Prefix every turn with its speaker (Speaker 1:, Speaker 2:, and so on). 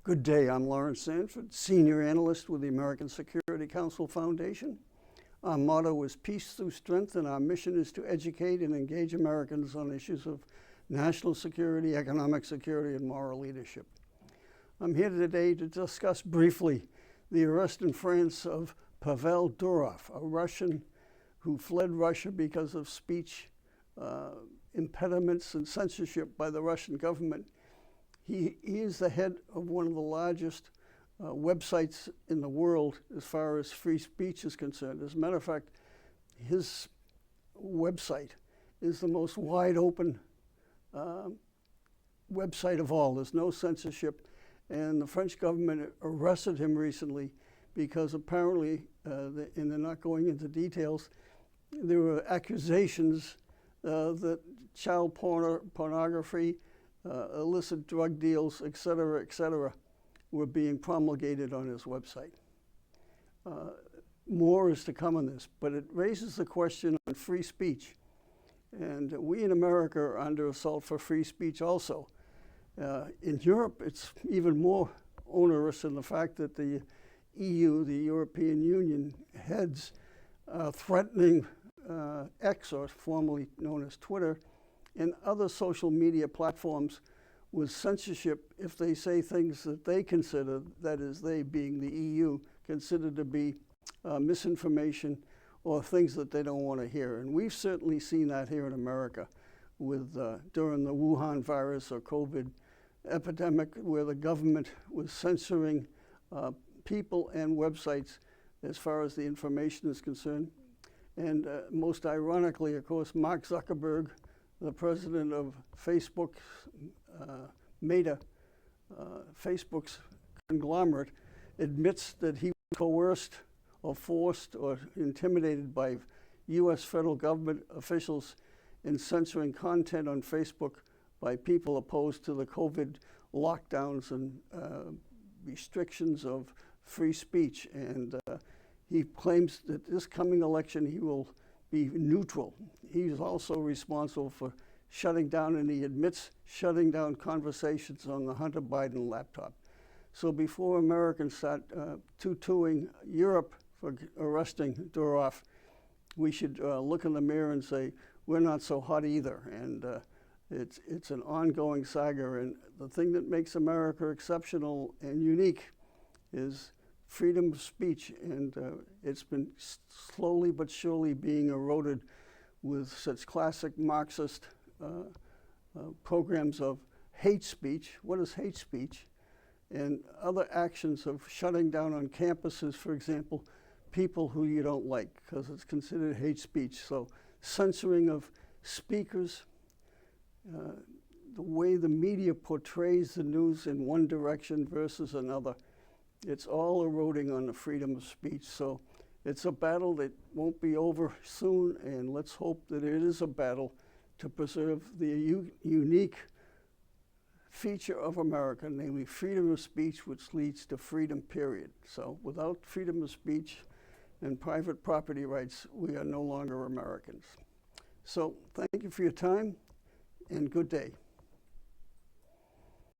Speaker 1: Good day, I'm Lawrence Sanford, Senior Analyst with the American Security Council Foundation. Our motto is peace through strength, and our mission is to educate and engage Americans on issues of national security, economic security, and moral leadership. I'm here today to discuss briefly the arrest in France of Pavel Durov, a Russian who fled Russia because of speech impediments and censorship by the Russian government. He is the head of one of the largest websites in the world as far as free speech is concerned. As a matter of fact, his website is the most wide open website of all. There's no censorship, and the French government arrested him recently because apparently, and they're not going into details, there were accusations that child pornography, illicit drug deals, et cetera, were being promulgated on his website. More is to come on this, but it raises the question on free speech. And we in America are under assault for free speech also. In Europe, it's even more onerous in the fact that the EU, the European Union heads, threatening X, or formerly known as Twitter, and other social media platforms with censorship if they say things that they consider, that is, they being the EU, consider to be misinformation or things that they don't want to hear. And we've certainly seen that here in America with during the Wuhan virus or COVID epidemic, where the government was censoring people and websites as far as the information is concerned. And most ironically, of course, Mark Zuckerberg, the president of Facebook, Meta, Facebook's conglomerate, admits that he was coerced or forced or intimidated by U.S. federal government officials in censoring content on Facebook by people opposed to the COVID lockdowns and restrictions of free speech. And he claims that this coming election he will be neutral. He's also responsible for shutting down, and he admits shutting down conversations on the Hunter Biden laptop. So before Americans start tutoing Europe for arresting Durov, we should look in the mirror and say, we're not so hot either. And it's an ongoing saga. And the thing that makes America exceptional and unique is freedom of speech, and it's been slowly but surely being eroded with such classic Marxist programs of hate speech. What is hate speech? And other actions of shutting down on campuses, for example, people who you don't like, because it's considered hate speech. So censoring of speakers, the way the media portrays the news in one direction versus another, it's all eroding on the freedom of speech. So it's a battle that won't be over soon, and let's hope that it is a battle to preserve the unique feature of America, namely freedom of speech, which leads to freedom, period. So without freedom of speech and private property rights, we are no longer Americans. So thank you for your time, and good day.